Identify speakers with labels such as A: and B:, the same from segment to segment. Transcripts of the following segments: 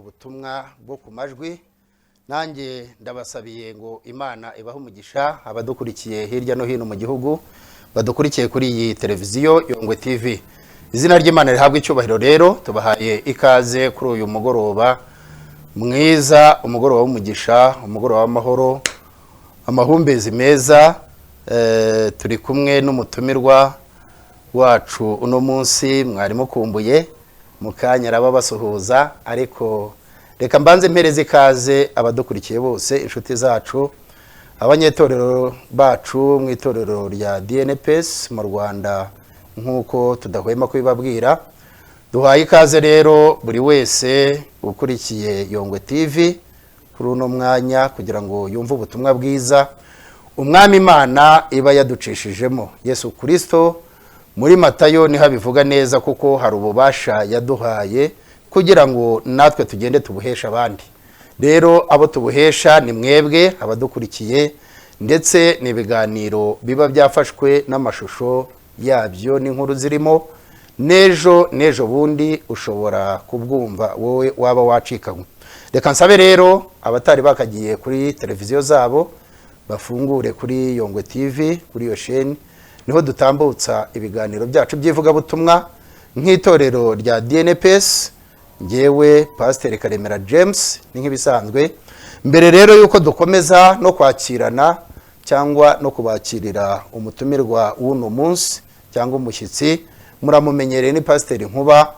A: ubutumwa bwo ku majwi nanjye ndabasabiye ngo Imana ibahe umugisha abadukurikiye hirya no hino mu gihugu badukurikiye kuri iyi televiziyo Yongwe TV. Izina ry'Imana rihabwe icyubahiro. Rero tubahaye ikaze kuri uyu mugoroba mwiza, umugoroba w'umugisha, umugoroba w'amahoro, amahumbezi meza. Turi kumwe n'umutumirwa wacu uno munsi mwari mukumbuye mukanya raba basuhuza, ariko reka mbanze mpereze ikaze abadukurikiye bose, inshuti zacu, abanyetorero bacu mu itorero rya DNPS mu Rwanda nkuko tudahwema kubibabwira. Duhaye ikaze rero buri wese ukurikiye Yongwe TV kuri uno mwanya kugira ngo yumve ubutumwa bwiza Umwami Imana iba yaducishijemo. Yesu Kristo muri Matayo niho bivuga neza, kuko hari ububasha yaduhaye kugira ngo natwe tugende tubuhesha abandi. Rero abo tubuhesha ni mwebwe abadukurikiye, ndetse n'ibiganiro biba byafashwe n'amashusho yabyo n'inkuru zirimo. Nejo bundi ushobora kubwumva wowe waba wacikanywe. Reka nsabe rero abatari bakagiye kuri televiziyo zabo bafungure kuri Yongwe TV, kuri iyo sheni niho dutambutsa ibiganiro byacu by'ivugabutumwa nk'itorero rya DNPS. Ngewe Pastor Karemera James ni nk'ibisanzwe. Mbere rero yuko dukomeza no kwakirana cyangwa no kubakirira umutumirwa w'uno munsi cyangwa umushyitsi, muramumenyereye ni Pastor Nkuba.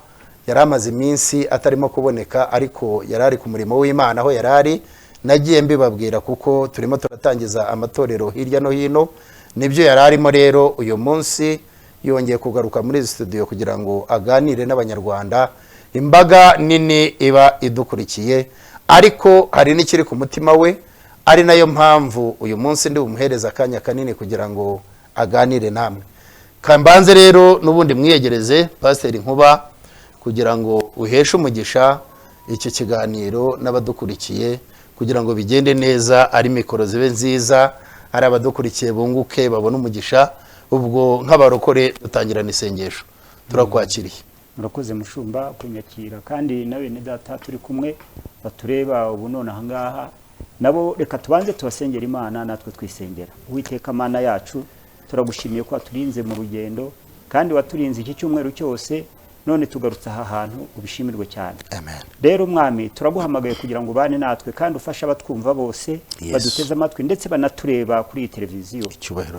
A: Yari amaze iminsi atarimo kuboneka, ariko yarari ku murimo w'Imana aho yarari. Nagiye mbibabwira kuko turimo turatangiza amatorero hirya no hino, nibyo yararimo. Rero uyu munsi yongeye kugaruka muri studio kugira ngo aganire n'abanyarwanda, imbaga nini iba idukurikiye, ariko hari n'ikiri ku mutima we, ari nayo mpamvu uyu munsi ndi bumuhereza akanya kanini kugira ngo aganire namwe. Kambanze rero n'ubundi mwiyegereze Pastor Nkuba kugira ngo uheshe umugisha iki kiganiro n'abadukurikiye, kugira ngo bigende neza, ari mikoro zibe nziza, ari abadukurikiye bunguke babone umugisha. Ubwo nk'abarokore dutangirana isengesho. Turakwakiriye.
B: Murakoze mushumba kunyakira, kandi nawe ni data turi kumwe batureba ubu none aha ngaha, nabo reka tubanze tubasengera Imana natwe twisengera. Uwiteka Mana yacu, turagushimiye ko waturinze mu rugendo, kandi waturinze iki cyumweru cyose, none tugarutse aha hantu, ubishimirwe cyane.
A: Amen.
B: Rero mwami turaguhamagaye kugira ngo bane natwe, kandi ufashe abatwumva bose baduteze amatwi ndetse banatureba kuri iyi televiziyo.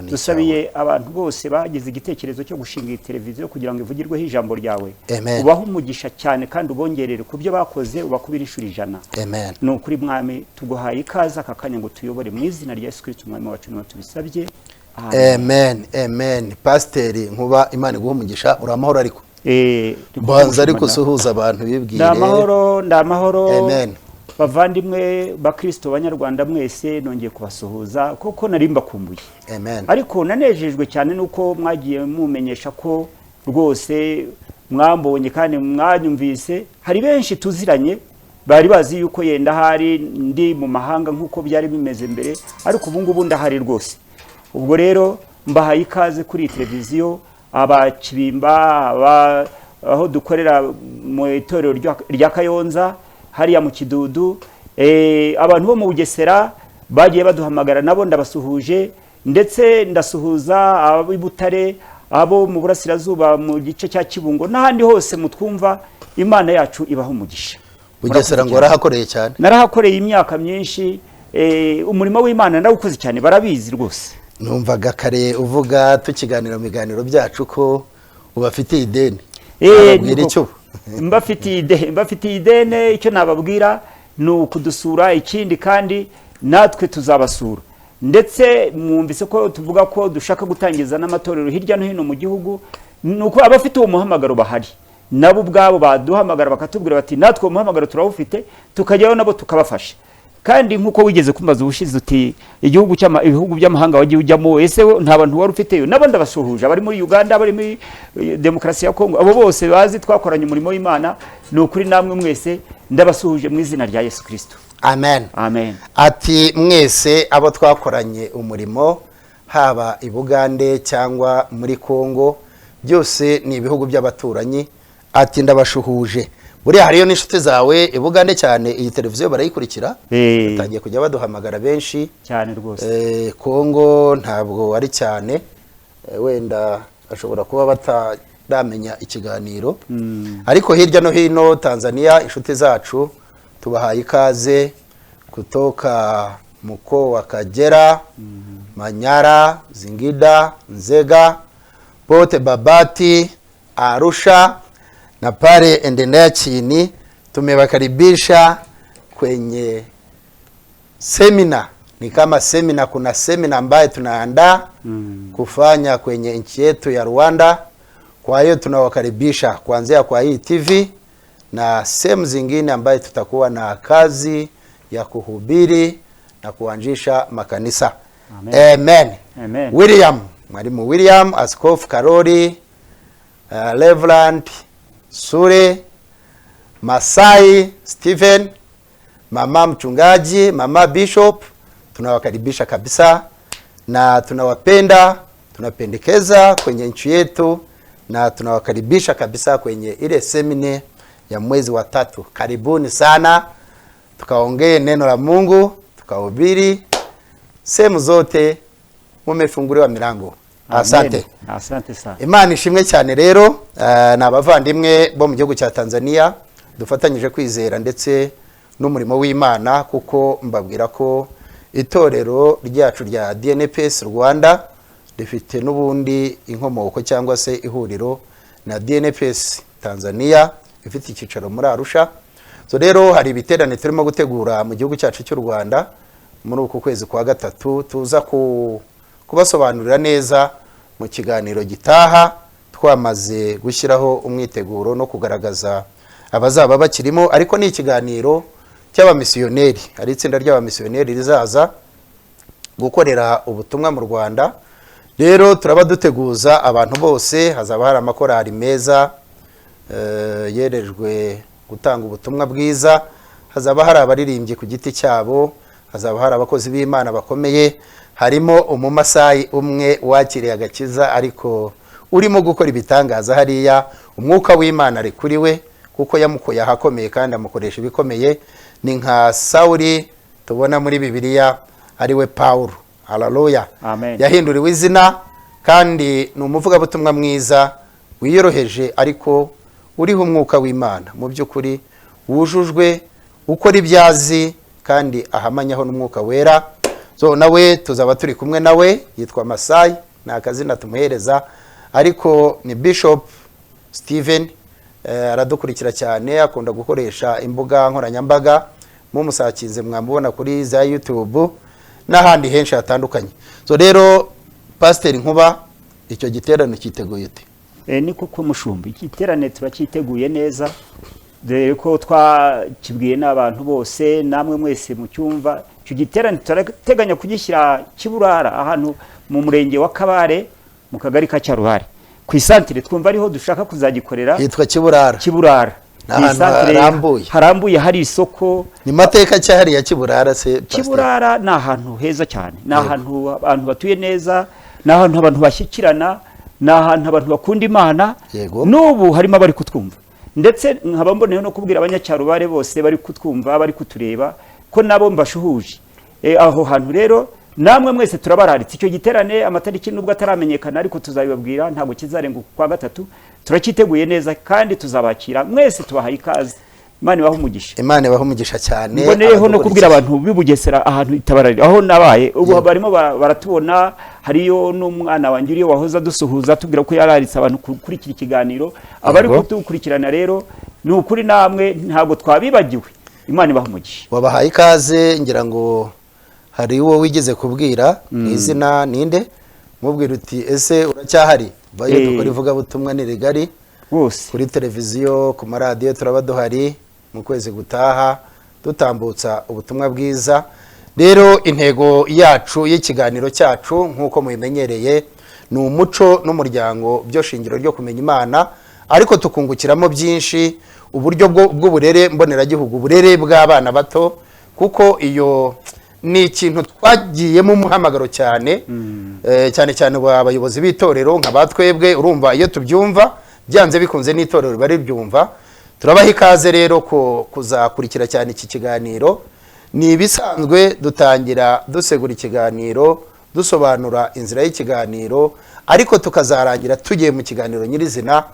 B: Dusabiye abantu bose bagize igitekerezo cyo gushinga iyi televiziyo kugira ngo ivugirweho ijambo ryawe. Ubaho umugisha cyane, kandi ubongerere ku byo bakoze, ubakubira inshuro 100. Ni ukuri mwami tuguhaye ikaze aka kanya ngo tuyobore mu izina rya Yesu Kristo umwami wacu, niwe tubisabye.
A: Amen. Amen. Pastor Nkuba, Imana iguhe umugisha. Uri amahoro ariko? Banza ariko suhuza abantu bibwire.
B: Ndamahoro.
A: Amen.
B: Bavandimwe bakristo banyarwanda mwese nongeye kubasuhuza kuko nari mbakumbuye.
A: Amen.
B: Ariko nanejejwe cyane nuko mwagiye mumenyesha ko rwose mwambonye kandi mwanyumvise. Hari benshi tuziranye bari bazi yuko yenda hari ndi mu mahanga nkuko byari bimeze mbere, ariko ubu ngubu ndahari rwose. Ubwo rero mbahaye ikaze kuri televiziyo, abakibimba aho dukorera mu itorero rya Kayonza hariya mu Kidudu, abantu bo mu Bugesera bagiye baduhamagara, nabo ndabasuhuje, ndetse ndasuhuza abo Butare, abo mu Burasirazuba mu gice cya Kibungo n'ahandi hose mutwumva. Imana yacu ibaho umugisha.
A: Bugesera ngo arahakoreye cyane.
B: Narahakoreye imyaka myinshi, umurimo w'Imana ndawukoze cyane, barabizi rwose.
A: Numvaga kare uvuga tukiganira mu biganiro byacu ko ubafitiye ideni.
B: Mbafitiye ideni. Icyo nababwira ni ukudusura, ikindi kandi natwe tuzabasura. Ndetse mwumvise ko tuvuga ko dushaka gutangiza n'amatorero hirya no hino mu gihugu, nuko abafite uwo muhamagaro bahari, nabo ubwabo baduhamagara bakatubwira bati natwe uwo muhamagaro turawufite, tukajyaho nabo tukabafasha. Kandi nkuko wigeze kumbaza ubushize uti ibihugu by'amahanga wagiye ujyamo, ese nta bantu wari ufiteyo? Nabo ndabasuhuje, abari muri Uganda, abari muri Demokarasi ya Kongo, abo bose bazi twakoranye umurimo w'Imana. Ni ukuri namwe mwese ndabasuhuje mu izina rya Yesu Kristo.
A: Amen.
B: Amen.
A: Ati mwese abo twakoranye umurimo, haba i Bugande cyangwa muri Kongo, byose ni ibihugu by'abaturanyi. Ati ndabashuhuje. buriya hariyo n'inshuti zawe ibugande cyane iyi televiziyo barayikurikira batangiye kujya baduhamagara benshi
B: cyane rwose.
A: Kongo ntabwo ari cyane, wenda ashobora kuba bataramenya ikiganiro, ariko hirya no hino Tanzania inshuti zacu tubahaye ikaze kutoka mkoa wa Kagera, Manyara, Zingida, Nzega, Pote, Babati, Arusha na pale endelea chini. Tumewakaribisha kwenye semina. Ni kama semina, kuna semina ambayo tunaandaa kufanya kwenye nchi yetu ya Rwanda. Kwa hiyo tunawakaribisha kuanzia kwa hii TV na sehemu zingine ambayo tutakuwa na kazi ya kuhubiri na kuanzisha makanisa. Amen. Amen.
B: Amen.
A: William, Mwalimu William, Askofu Karoli, Reverend Sure, Masai Stephen, Mama Mchungaji, Mama Bishop, tunawakaribisha kabisa na tunawapenda, tunapendekeza kwenye nchi yetu na tunawakaribisha kabisa kwenye ile semine ya mwezi wa 3. Karibuni sana, tukaongee neno la Mungu, tukahubiri sehemu zote, mumefunguliwa milango. Asante.
B: Asante sana.
A: Imana ishimwe cyane rero, na abavandimwe bo mu gihugu cya Tanzania dufatanyije kwizera ndetse n'umurimo w'Imana, kuko mbabwira ko itorero ryacu rya DNPS Rwanda rifite n'ubundi inkomoko cyangwa se ihuriro na DNPS Tanzania ifite icyicaro muri Arusha. So rero hari ibiterane turimo gutegura mu gihugu cyacu cy'u Rwanda muri uku kwezi kwa 3, tuza kubasobanurira neza mu kiganiro gitaha. Twamaze gushyiraho umwiteguro no kugaragaza abazaba bakirimo, ariko ni ikiganiro cy'abamisiyoneri. Ari itsinda ry'abamisiyoneri rizaza gukorera ubutumwa mu Rwanda. Rero turaba duteguza abantu bose, hazaba hari amakorari meza yerejwe gutanga ubutumwa bwiza, hazaba hari abaririmbyi ku giti cyabo, hazaba hari abakozi b'Imana bakomeye, harimo umumasayi umwe wakiriye agakiza ariko urimo gukora ibitangaza hariya. Umwuka w'Imana ari kuri we kuko yamukoye ahakomeye kandi amukoresha ibikomeye. Ni nka Sauli tubona muri Bibiliya ari we Paulo. Haleluya. Yahinduriwe izina kandi ni umuvugabutumwa mwiza wiyoroheje ariko uriho umwuka w'Imana mu by'ukuri, wujujwe ukora ibyazi kandi ahamanyaho n'umwuka wera. So nawe tuzaba turi kumwe nawe, yitwa Masai, ni akazina tumuhereza, ariko ni Bishop Stephen. Aradukurikira cyane, akunda gukoresha imbuga nkoranyambaga, mumusakinze mwamubona kuri za YouTube n'ahandi henshi hatandukanye. So rero Pastor Nkuba, icyo giterane cyiteguye ute?
B: Ni kuko mushumbi igiterane turacyiteguye neza, dore ko twakibwiye n'abantu bose, namwe mwese mu cyumva. Icyo giterane turateganya kugishyira Kiburara, ahantu mu murenge wa Kabare mu kagari ka Cyaruhare, ku isantire twumva ariho dushaka kuzagikorera.
A: Yitwa Kiburara.
B: Kiburara harambuye, hari isoko. Ni mateka cyahari ya Kiburara se? Kiburara ni ahantu heza cyane, ni ahantu abantu batuye neza, ni ahantu abantu bashyikirana, ni ahantu abantu bakunda Imana. N'ubu harimo abari kutwumva, ndetse nkaba mboneyeho no kubwira abanyacyarubare bose bari kutwumva, bari kutureba, ko nabo mbashuhuje aho hantu. Rero namwe mwese turabararitse icyo giterane. Amatariki nubwo ataramenyekana ariko tuzabibabwira, ntabwo kizarenga kwa 3. Turacyiteguye neza kandi tuzabakira mwese, tubahaye ikaze. Imana ibahe umugisha. Imana ibahe umugisha cyane. Mboneyeho no kubwira abantu b'Ibugesera ahantu itabarari aho nabaye ubu barimo baratubona. Hariyo n'umwana wanjye uriyo wahoza dusuhuza tubwira ko yararitse abantu kurikira ikiganiro, abari kutukurikirana. Rero ni ukuri namwe ntabwo twabibagiwe. Imana ibahe umugisha. Wabahaye ikaze. Ngira ngo hari uwo wigeze kubwira izina ninde, mubwira uti ese uracyahari? Bayo dukora ivuga butumwa ni rigari bose, kuri televiziyo, ku maradiyo turaba duhari, mu kwezi gutaha dutambutsa ubutumwa bwiza. Rero intego yacu y'ikiganiro cyacu nkuko mubimenyereye ni umuco n'umuryango, byo shingiro ryo kumenya Imana, ariko tukungukiramo byinshi, uburyo bw'uburere mboneragihugu, uburere bw'abana bato, kuko iyo ni ikintu twagiyemo umuhamagaro cyane, cyane cyane abayobozi b'itorero nk'abatwebwe. Urumva iyo tubyumva byanze bikunze n'itorero bari byumva,
A: turabaha ikaze rero ko kuzakurikira cyane iki kiganiro. Ni ibisanzwe dutangira dusegura ikiganiro, dusobanura inzira y'ikiganiro, ariko tukazarangira tugiye mu kiganiro nyirizina.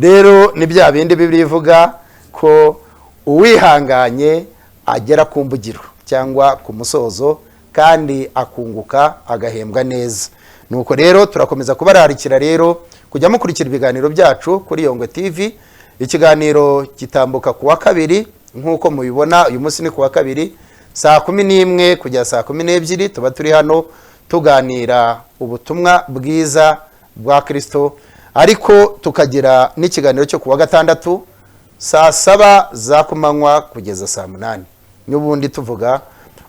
A: Rero ni bya bindi Bibiliya ivuga ko uwihanganye agera ku mbugiro cyangwa ku musozo, kandi akunguka agahembwa neza. Nuko rero turakomeza kubararikira rero kujya mukurikira ibiganiro byacu kuri Yongwe TV. Ikiganiro gitambuka kuwa kabiri nk'uko mubibona, uyu munsi ni kuwa kabiri saa 11 kujya saa 12 tuba turi hano tuganira ubutumwa bwiza bwa Kristo, ariko tukagira n'ikiganiro cyo kuwa gatandatu saa 7 za kumanywa kugeza saa 8, n'ubundi tuvuga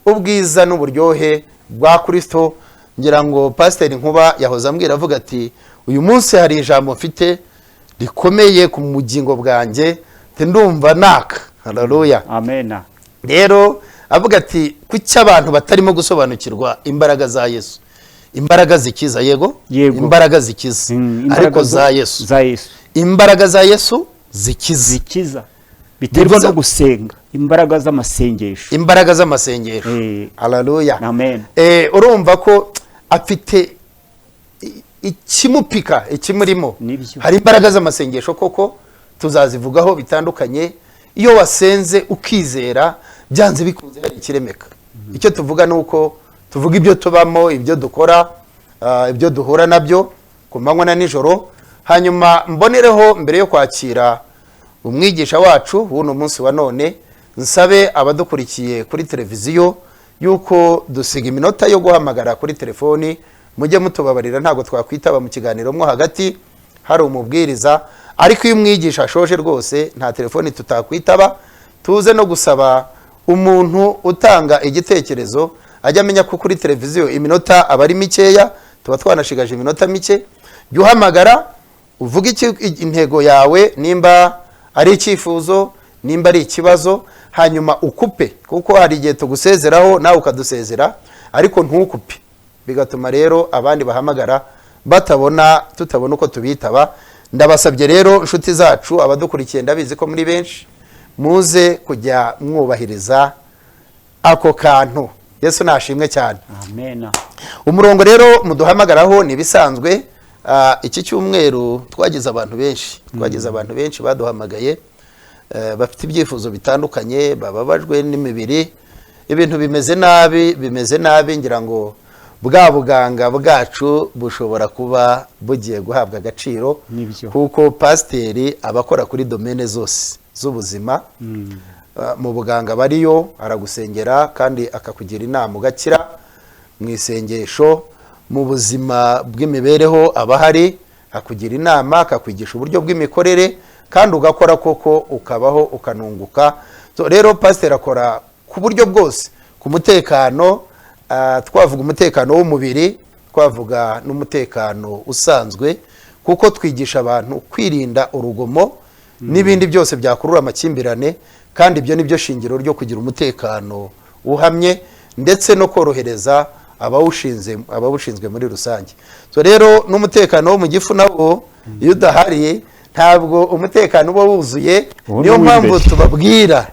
A: ubwiza n'uburyohe bwa Kristo. Ngira ngo Pastor Nkuba yahoza ambwira avuga ati uyu munsi hari ijambo mfite rikomeye ku mugingo bwanjye, ndumva naka. Haleluya,
B: amen.
A: Rero avuga ati kuki abantu batarimo gusobanukirwa imbaraga za Yesu, imbaraga zikiza. Yego, imbaraga zikiza, ariko za Yesu, imbaraga za Yesu zikiza
B: biterwa no gusenga, imbaraga z'amasengesho,
A: imbaraga z'amasengesho. Haleluya,
B: amen.
A: Urumva ko afite ikimupika, ikimurimo. Hari imbaraga z'amasengesho koko tuzazivugaho bitandukanye. Iyo wasenze ukizera, byanze bikunze hari ikiremeka. Icyo tuvuga nuko tuvuga ibyo tubamo, ibyo dukora, ibyo duhura nabyo ku manywa na nijoro. Hanyuma mbonereho mbere yo kwakira umwigisha wacu w'uno munsi wa none, nsabe abadukurikiye kuri televiziyo yuko dusiga iminota yo guhamagara kuri telefoni. Mujye mutubabarira, ntago twakwitaba mu kiganiro mo hagati hari umubwiriza, ariko iyo umwigisha ashoje rwose nta telefoni tutakwitaba. Tuze no gusaba umuntu utanga igitekerezo ajya amenya ko kuri televiziyo iminota aba ari mikeya, tuba twanashigaje iminota mike. Jya uhamagara uvuga intego yawe, nimba ari icyifuzo, nimba ari ikibazo, hanyuma ukupe, kuko hari igihe tugusezeraho nawe ukadusezera, ariko ntukupe, bigatuma rero abandi bahamagara tutabona uko tubitaba. Ndabasabye rero inshuti zacu abadukurikiye, ndabizi ko muri benshi, muze kujya mwubahiriza ako kantu. Yesu nashimwe cyane,
B: amen.
A: Umurongo rero muduhamagaraho ni bisanzwe. Iki cyumweru twagize abantu benshi, baduhamagaye, bafite ibyifuzo bitandukanye, bababajwe n'imibiri, ibintu bimeze nabi. Ngira ngo bwa buganga bwacu bushobora kuba bugiye guhabwa agaciro, kuko pasiteri abakora kuri domene zose z'ubuzima. Mu buganga bariyo, aragusengera kandi akakugira inama ugakira mu isengesho. Mu buzima bw'imibereho abahari, akugira inama, akakwigisha uburyo bw'imikorere, kandi ugakora koko ukabaho ukanunguka. Rero pasiteri akora ku buryo bwose, ku mutekano, twavuga umutekano w'umubiri, twavuga n'umutekano usanzwe, kuko twigisha abantu kwirinda urugomo n'ibindi byose byakurura amakimbirane, kandi ibyo nibyo shingiro ryo kugira umutekano uhamye, ndetse no korohereza abawushinzwe muri rusange. Rero n'umutekano wo mu gifu nawo iyo udahari ntabwo umutekano uba wuzuye. Niyo mpamvu tubabwira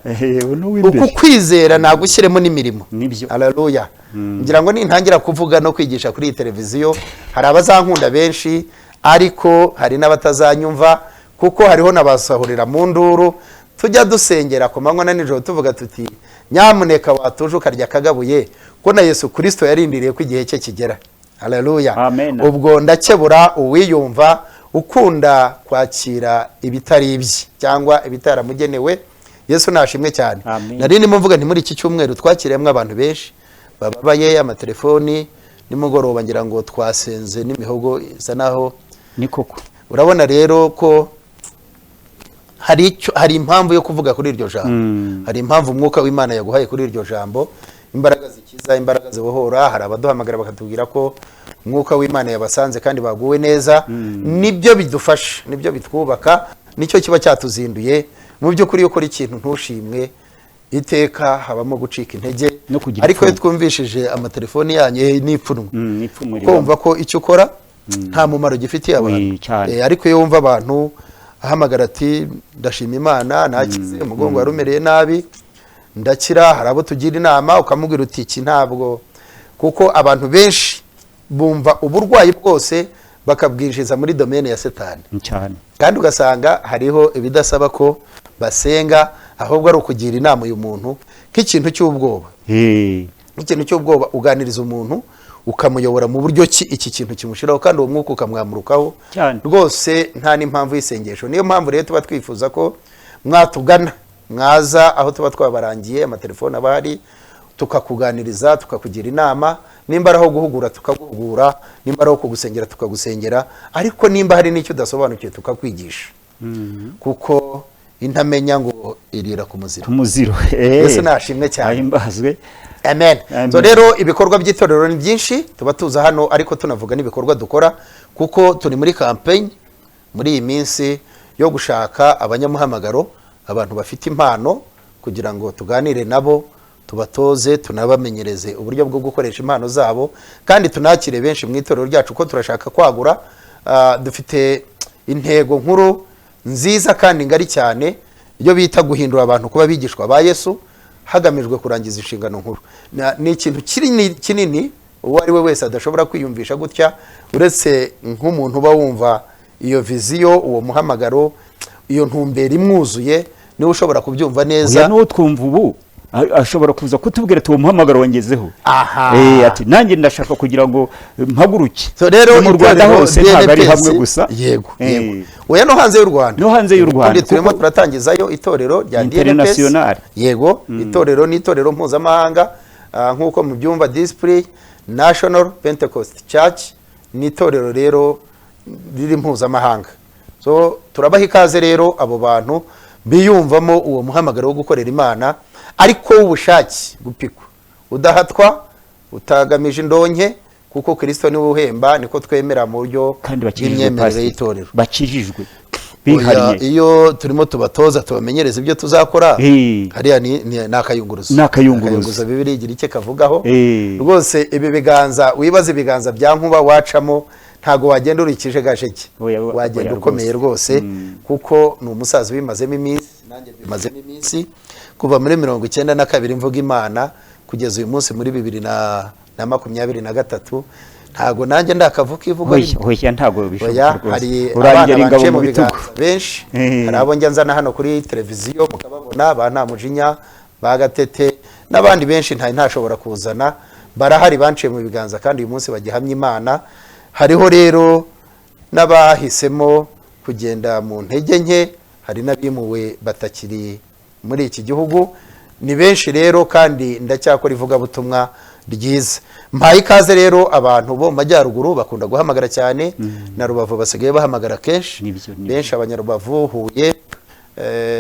A: uku kwizera nagushyiremo n'imirimo. Haleluya. Ngira ngo nintangira kuvuga no kwigisha kuri televiziyo, hari abazankunda benshi, ariko hari n'abatazanyumva, kuko hariho nabasahurira mu nduru. Tujya dusengera ku manywa na nijoro tuvuga tuti nyamuneka watuje ukarya kagabuye, ko na Yesu Kristo yarindiriye ko igihe cye kigera. Haleluya, amen. Ubwo ndakebura uwiyumva ukunda kwakira ibitari ibye cyangwa ibitaramugenewe. Yesu nashimwe cyane. Nari ndimo mvuga nti muri iki cyumweru twakiriyemo abantu benshi bababaye, amatelefoni. Nimugoroba ngira ngo twasenze n'imihogo isa naho
B: ni koko.
A: Urabona rero ko hari impamvu yo kuvuga kuri iryo jambo. Hari impamvu umwuka w'Imana yaguhaye kuri iryo jambo. Imbaraga zikiza, imbaraga zibohora. Hari abaduhamagara bakatubwira ko umwuka w'Imana yabasanze kandi baguwe neza. Nibyo bidufasha, nibyo bitwubaka, nicyo kiba cyatuzinduye. Mu by'ukuri yo kora ikintu ntushimwe, iteka habamo gucika intege. Ariko iyo twumvishije amatelefoni yanyu n'ipfunwe, kumva ko icyo ukora nta mumaro gifitiye abantu. Ariko iyo wumva abantu ahamagara ati ndashima Imana nakize umugongo warumereye nabi ndakira, hari abo tugira inama ukamubwira uti iki ntabwo, kuko abantu benshi bumva uburwayi bwose bakabwinjiza muri domaine ya Satani
B: cyane,
A: kandi ugasanga hariho ibidasaba ko basenga, ahubwo ari ukugira inama uyu muntu nk'ikintu cy'ubwoba. Nk'ikintu cy'ubwoba uganiriza umuntu ukamuyobora mu buryo ki iki kintu kimushiraho, kandi uwo mwuka ukamwamurukaho rwose nta n'impamvu y'isengesho. Niyo mpamvu rero tuba twifuza ko mwatugana, mwaza aho tuba twabarangiye, amatelefone abahari, tukakuganiriza tukakugira inama, nimba araho guhugura tukaguhugura, nimba araho kugusengera tukagusengera, ariko nimba hari n'icyo udasobanukiwe tukakwigisha. Kuko intamenya ngo irira ku muziro. Yesu nashimwe cyane.
B: Ahimbazwe.
A: Amen. So rero ibikorwa by'itorero ni byinshi tuba tuza hano, ariko tunavuga n'ibikorwa dukora, kuko turi muri campaign muri iyi minsi yo gushaka abanyamuhamagaro, abantu bafite impano, kugira ngo tuganire nabo, tubatoze, tunabamenyereze uburyo bwo gukoresha impano zabo, kandi tunakire benshi mu itorero ryacu ko turashaka kwagura. Dufite intego nkuru nziza kandi ngari cyane iyo bita guhindura abantu kuba bigishwa ba Yesu, hagamijwe kurangiza inshingano nkuru. Ni ikintu kinini uwo ari we wese adashobora kwiyumvisha gutya, uretse nk'umuntu uba wumva iyo viziyo, uwo muhamagaro, iyo ntumbero imwuzuye, niwe ushobora kubyumva neza.
B: Uya n'uwo twumva ubu ashobora kuza kutubwira ati uwo muhamagaro wangezeho, ati nanjye ndashaka kugira ngo mpaguruke.
A: So rero
B: mu Rwanda hose ntabwo ari hamwe gusa.
A: Yego. Oya no hanze y'u Rwanda.
B: No hanze y'u Rwanda.
A: Turimo turatangizayo itorero rya
B: international.
A: Yego, itorero ni itorero mpuzamahanga, nk'uko mubyumva Display National Pentecost Church, ni itorero rero riri mpuzamahanga. So turabaha ikaze rero abo bantu biyumvamo uwo muhamagaro wo gukorera Imana, ariko ubushake bupikwa, udahatwa, utagamije indonke, kuko Kristo niwe uhemba, niko twemera mu buryo bw'imyemerere y'itorero.
B: Bakijijwe bihariye.
A: Iyo turimo tubatoza tubamenyereza ibyo tuzakora, hariya ni nakayunguruzo. Nakayunguruzo Bibiliya igira icyo kavugaho. Rwose ibi biganza, wibaza ibiganza bya Nkuba wacamo, ntago wagenda urikije gasheke, wagenda ukomeye rwose, kuko ni umusaza bimazemo iminsi, nanjye bimazemo iminsi, kuva muri 92 mvuga Imana kugeza uyu munsi muri 2023, ntago nanjye ndakavuka ivuga
B: hoya ntago bishoboka rwose.
A: Hari abana baciye mu biganza benshi, hari abo njya nzana hano kuri televiziyo mukababona, ba Ntamujinya, ba Gatete, n'abandi benshi ntashobora kuzana, barahari banciye mu biganza, kandi uyu munsi bagihamya Imana. Hariho rero n'abahisemo kugenda mu ntege nke, hari n'abimuwe batakiri muri iki gihugu, ni benshi rero, kandi ndacyakora ivugabutumwa ryiza. Mpaye ikaze rero abantu bo mu majyaruguru bakunda guhamagara cyane, na Rubavu basigaye bahamagara kenshi, benshi abanyarubavu, Huye,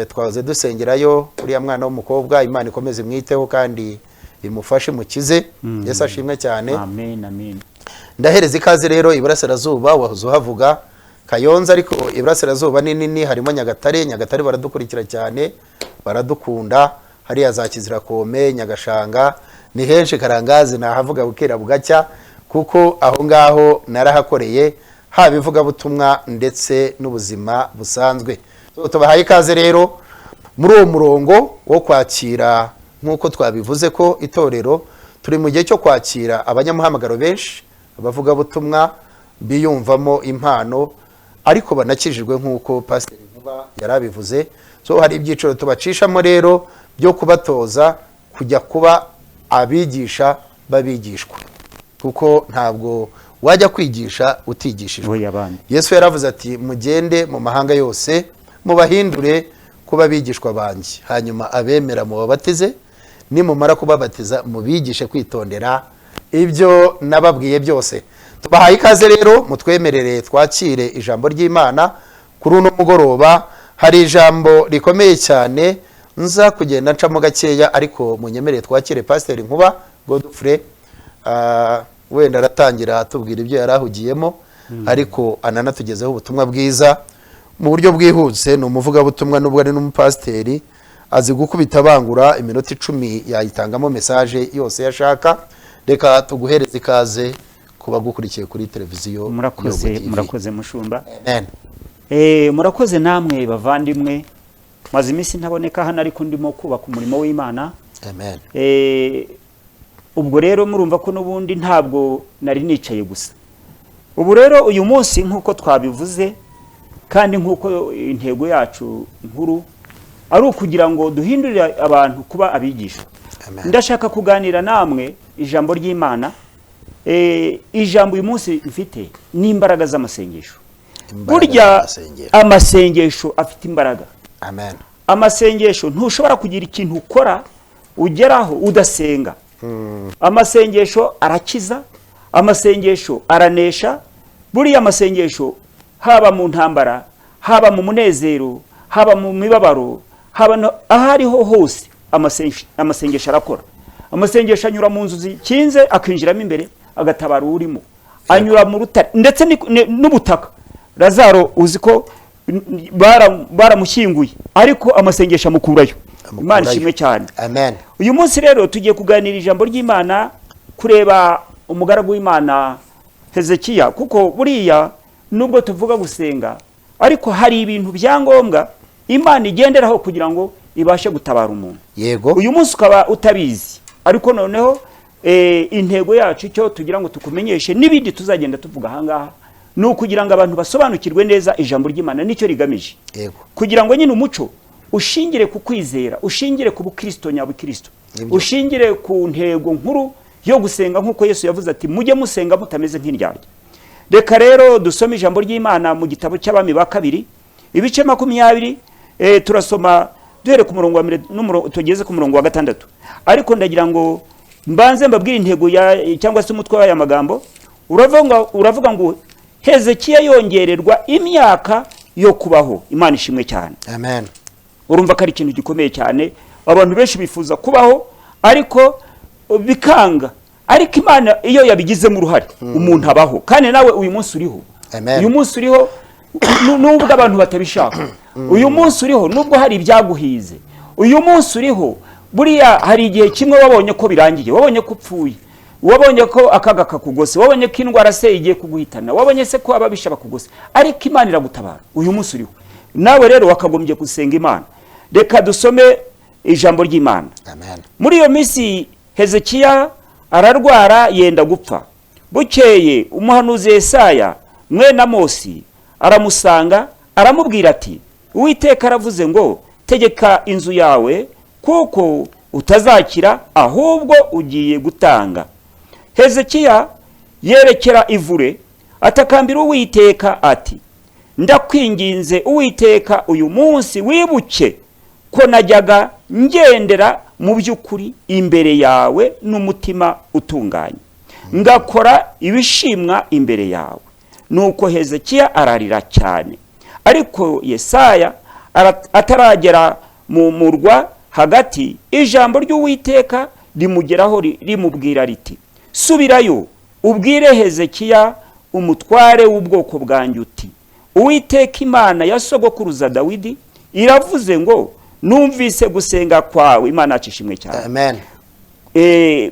A: twaze dusengerayo uriya mwana w'umukobwa, Imana ikomeze imwiteho kandi imufashe mukize. Yesu ashimwe cyane.
B: Amen, amen.
A: Ndahereza ikaze rero Iburasirazuba, wahoze uhavuga Kayonza, ariko Iburasirazuba ni nini, harimo Nyagatare baradukurikira cyane, baradukunda. Hariya za Kizira-Kome, Nyagashanga, ni henshi Karangazi nahavuga bukera bugacya, kuko aho ngaho narahakoreye, haba ivugabutumwa ndetse n'ubuzima busanzwe. Tubahaye ikaze rero muri uwo murongo wo kwakira, nk'uko twabivuze ko itorero turi mu gihe cyo kwakira abanyamuhamagaro benshi, abavugabutumwa biyumvamo impano, ariko banakijijwe nk'uko Pastor Nkuba yarabivuze. So hari ibyiciro tubacishamo rero byo kubatoza kujya kuba abigisha babigishwa, kuko ntabwo wajya kwigisha utigishijwe. Yesu yaravuze ati mugende mu mahanga yose mubahindure kuba bigishwa banjye, hanyuma abemera mubabatize, nimumara kubabatiza mubigishe kwitondera ibyo nababwiye byose. Tubahaye ikaze rero, mutwemerere twakire ijambo ry'Imana kuri uno mugoroba. Hari ijambo rikomeye cyane nza kugenda ncamo gakeya, ariko munyemerere twakire Pastor Nkuba Godfrey. Wenda aratangira atubwira ibyo yarahugiyemo, ariko ananatugezeho ubutumwa bwiza mu buryo bwihuse. Ni umuvugabutumwa nubwo ari n'umupasiteri, azi gukubita bangura, iminota 10 yayitangamo message yose yashaka. Reka tuguhereze ikaze kuba gukurikiye kuri televiziyo.
B: Murakoze mushumba.
A: Amen.
B: Murakoze namwe bavandimwe, maze iminsi ntaboneka hano ariko ndimo kubaka umurimo w'Imana.
A: Amen.
B: Ubwo rero murumva ko n'ubundi ntabwo nari nicaye gusa. Ubu rero uyu munsi nk'uko twabivuze kandi nk'uko intego yacu nkuru ari ukugira ngo duhindurire abantu kuba abigisha. Ndashaka kuganira namwe ijambo ry'Imana. Ijambo uyu munsi mfite ni imbaraga z'amasengesho. Burya amasengesho afite imbaraga.
A: Amen.
B: Amasengesho ntushobora kugira ikintu ukora ugeraho udasenga. Amasengesho arakiza, amasengesho aranesha. Buriya amasengesho haba mu ntambara, haba mu munezero, haba mu mibabaro, haba ahariho hose amasengesho arakora. Amasengesho anyura mu nzu zikinze akinjiramo imbere agatabara urimo, anyura mu rutare ndetse n'ubutaka. Lazaro uziko baramushyinguye ariko amasengesho amukurayo. Imana ishimwe cyane.
A: Amen.
B: Uyu munsi rero tugiye kuganira ijambo ry'Imana, kureba umugaragu w'Imana Hezekiya, kuko buriya nubwo tuvuga gusenga ariko hari ibintu byangombwa Imana igenderaho kugira ngo ibashe gutabara umuntu.
A: Yego.
B: Uyu munsi ukaba utabizi ariko noneho intego yacu cyo tugira ngo tukumenyeshe n'ibindi tuzagenda tuvuga ahangaha ni ukugira ngo abantu basobanukirwe neza ijambo ry'Imana nicyo rigamije.
A: Yego.
B: Kugira ngo nyine umuco ushingire ku kwizera, ushingire ku bukristo nyabukristo, ushingire ku ntego nkuru yo gusenga nk'uko Yesu yavuze ati mujye musenga mutameze nk'indyarya. Reka rero dusome ijambo ry'Imana mu gitabo cy'Abami ba kabiri ibice 20. Turasoma duhere ku murongo wa mbere tugeze ku murongo wa 6. Ariko ndagira ngo mbanze mbabwire intego cyangwa se umutwe w'aya magambo. Uravuga ngo Hezekiya yongererwa imyaka yo kubaho. Imana ishimwe cyane.
A: Amen.
B: Urumva ko ari ikintu gikomeye cyane. Abantu benshi bifuza kubaho ariko bikanga, ariko Imana iyo yabigizemo uruhare umuntu abaho. Kandi nawe uyu munsi uriho.
A: Amen.
B: Uyu munsi uriho nubwo abantu batabishaka. Uyu munsi uriho nubwo hari ibyaguhize. Uyu munsi uriho buriya hari igihe kimwe wabonye ko birangiye, wabonye ko upfuye, wabonye ko akaga kakugose, wabonye ko indwara se igiye kuguhitana, wabonye se ko ababisha bakugose, ariko Imana iragutabara. Uyu munsi uriho. Nawe rero wakagombye gusenga Imana. Reka dusome ijambo ry'Imana.
A: Amen.
B: Muri iyo minsi Hezekiya ararwara yenda gupfa. Bukeye umuhanuzi Yesaya mwene Amosi aramusanga aramubwira ati Uwiteka aravuze ngo tegeka inzu yawe kuko utazakira ahubwo ugiye gutanga. Hezekiya yerekera ivure atakambira Uwiteka ati ndakwinginze Uwiteka uyu munsi wibuke ko najyaga ngendera mu by'ukuri imbere yawe n'umutima utunganye ngakora ibishimwa imbere yawe. Nuko Hezekiya ararira cyane. Ariko Yesaya ataragera mu murwa hagati, ijambo ry'Uwiteka rimugeraho rimubwira riti subirayo ubwire Hezekiya umutware w'ubwoko bwanjye uti Uwiteka Imana ya sogokuruza Dawidi iravuze ngo numvise gusenga kwawe. Imana acishimwe cyane.
A: Amen.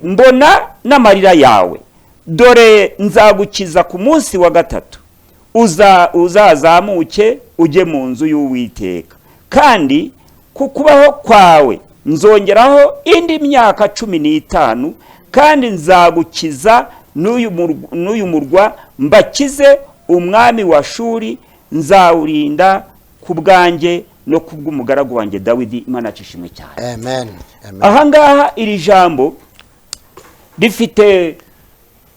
B: Mbona n'amarira yawe, dore nzagukiza ku munsi wa 3 uzazamuke ujye mu nzu y'Uwiteka, kandi ku kubaho kwawe nzongeraho indi myaka 15, kandi nzagukiza n'uyu murwa mbakize umwami wa Shuri, nzawurinda ku bwanjye no kubw'umugaragu wanjye Dawidi. Imana acishimwe cyane.
A: Amen. Amen.
B: Ahangaha iri jambo rifite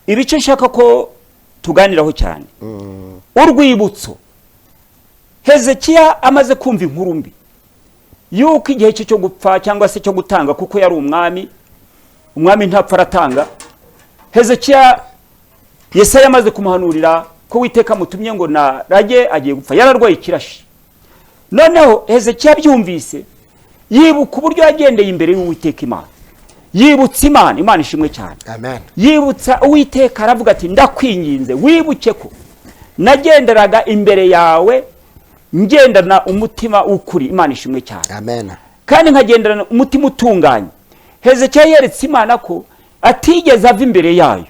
B: ibice nshaka ko tuganiraho cyane. Urwibutso. Hezekiya amaze kumva inkuru mbi yuko igihe cyo gupfa cyangwa se cyo gutanga, kuko yari umwami ntapfa aratanga. Hezekiya Yesaya amaze kumuhanurira ko Uwiteka mutumye ngo narage agiye gupfa, yararwaye ikirashi. Noneho Hezekiya byumvise yibuka uburyo yagendeye imbere y'Uwiteka Imana, yibutsa Imana. Imana ishimwe cyane.
A: Amen.
B: Yibutsa Uwiteka aravuga ati ndakwinginze wibuke ko nagenderaga imbere yawe ngendana umutima ukuri. Imana ishimwe cyane.
A: Amen.
B: Kandi nkagenderana umutima utunganye. Hezekiya yeretse Imana ko atigeze ava imbere yayo.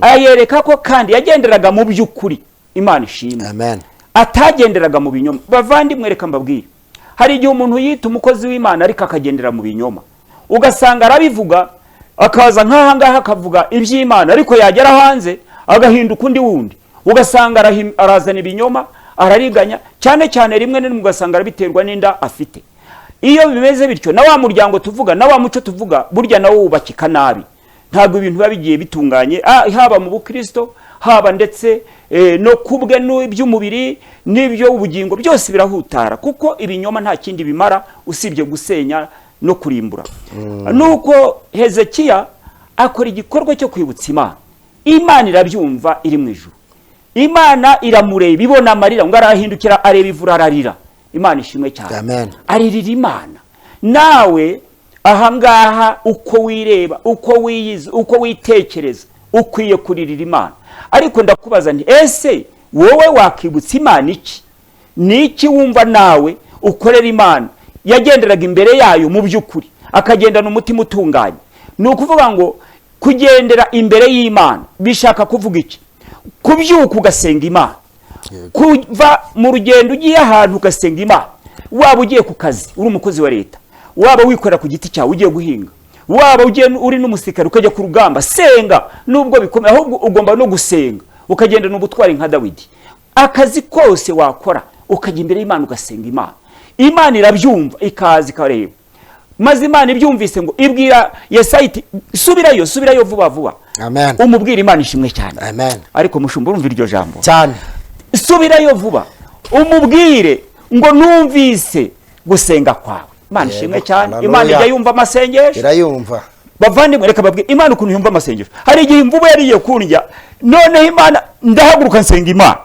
B: Ayereka ko kandi yagenderaga mu by'ukuri. Imana ishimwe.
A: Amen.
B: atagenderaga mu binyoma. Bavandimwe reka mbabwire, hari igihe umuntu yita umukozi w'Imana ariko akagendera mu binyoma, ugasanga arabivuga akaza nk'aha ngaha akavuga iby'Imana ariko yagera hanze agahinduka undi wundi, ugasanga arazana ibinyoma, arariganya, cyane cyane rimwe na rimwe ugasanga arabiterwa n'inda afite. Iyo bimeze bityo, na wa muryango tuvuga, na wa muco tuvuga, burya nawo wubakika nabi, ntabwo ibintu biba bigiye bitunganye, haba mu bukristo, haba ndetse no kubwe n'iby'umubiri n'ibyo ubugingo byose birahutara, kuko ibinyoma nta kindi bimara usibye gusenya no kurimbura. Nuko Hezekiya akora igikorwa cyo kwibutsa Imana. Imana irabyumva, iri mu ijuru. Imana iramureba, ibona amarira, ngo arahindukira areba ivura ararira. Imana ishimwe cyane.
A: Amen.
B: Aririra Imana. Nawe ahangaha uko wireba, uko wiyizi, uko witekereza, ukwiye kuririra Imana. Ariko ndakubaza nti, ese wowe wakibutsa Imana iki? Niki wumva nawe ukorera Imana yagenderaga imbere yayo mu by'ukuri, akagendana umutima utunganye? Ni ukuvuga ngo kugendera imbere y'Imana bishaka kuvuga iki? Kubyuka ugasenga Imana, kuva mu rugendo ugiye ahantu ugasenga Imana, waba ugiye ku kazi uri umukozi wa leta, waba wikorera ku giti cyawe ugiye guhinga, waba uri n'umusirikare ukajya ku rugamba, senga. Nubwo bikomeye, ahubwo ugomba no gusenga, ukagenda n'ubutwari nka Dawidi. Akazi kose wakora ukajya imbere y'Imana ugasenga Imana. Imana irabyumva, ikaza ikareba, maze Imana ibyumvise ngo ibwira Yesaya iti, subirayo vuba vuba.
A: Amen.
B: Umubwira Imana ishimwe cyane.
A: Amen.
B: Ariko mushumba urumva iryo jambo
A: cyane,
B: subirayo vuba umubwire ngo numvise gusenga kwawe. Imana ishimwe cyane. Imana ijya yumva amasengesho,
A: irayumva.
B: Bavandimwe reka babwire Imana ukuntu yumva amasengesho. Hari igihe imvubu yariye kundya, noneho Imana ndahaguruka nsenga Imana.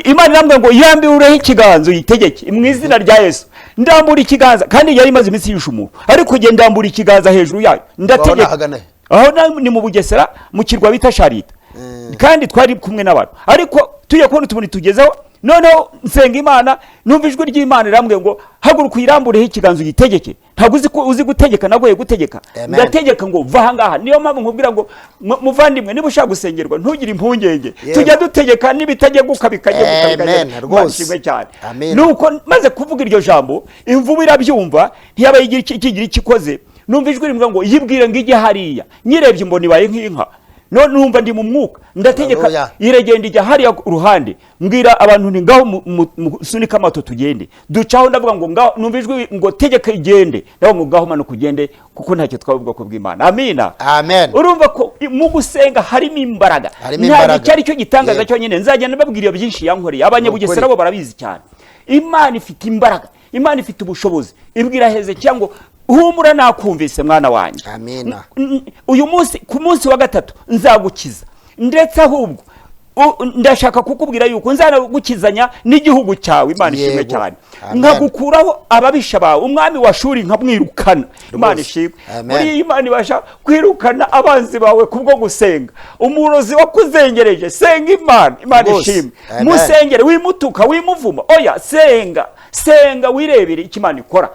B: Imana irambwira ngo yambiureho ikiganza uyitegeke mu izina rya Yesu. Ndambura ikiganza, kandi yari imaze iminsi yishumuka, ariko genda ndambura ikiganza hejuru yayo ndategeka. Aho ni mu Bugesera mu kirwa bita Sharita, kandi twari kumwe n'abantu, ariko tuye kubona tubuni tugezeho, noneho nsenga Imana, numva ijwi ry'Imana irambwira ngo haguruka uyirambureho ikiganza uyitegeke. Ntabwo uzi gutegeka, nagoye gutegeka. Ndategeka ngo va ahangaha. Niyo mpamvu nkubwira ngo muvandimwe, niba ushaka gusengerwa ntugire impungenge, tujya dutegeka n'ibitageguka bikageguka. Rwose cyane. Nuko maze kuvuga iryo jambo, imvubu irabyumva, ntiyaba igira ikikoze. Numva ijwi rimbwira ngo yibwire ngo ijye hariya. Nyirebye mbona ibaye nk'inka, none numva ndi mu mwuka, ndategeka iregenda ijya hariya uruhande, mbwira abantu nti ngaho musunika amato tugende. Ducaho ndavuga ngo ngaho, numva ijwi ngo tegeka igende, ndavuga ngo ngaho manuka ugende, kuko ntacyo twavuga ko bw'Imana. Amina.
A: Amen.
B: Urumva ko mu gusenga harimo imbaraga. Nta cyari cyo gitangaza cyo nyine, nzagenda babwira byinshi yankoreye. Abanyabugesera bo barabizi cyane. Imana ifite imbaraga, Imana ifite ubushobozi. Ibwira Hezekiya ngo humura, nakumvise mwana wanjye.
A: Amina.
B: Uyu munsi ku munsi wa gatatu nzagukiza, ndetse ahubwo ndashaka kukubwira yuko nzanagukizanya n'igihugu cyawe. Imana ishimwe cyane. Nkagukuraho ababisha bawe, umwami wa Shuri nkamwirukana. Imana ishimwe. Muri Imana ibasha kwirukana abanzi bawe kubwo gusenga. Umurozi wakuzengereje, senga Imana. Imana ishimwe. Musengere, wimutuka, wimuvuma, oya senga wirebere icyo Imana ikora.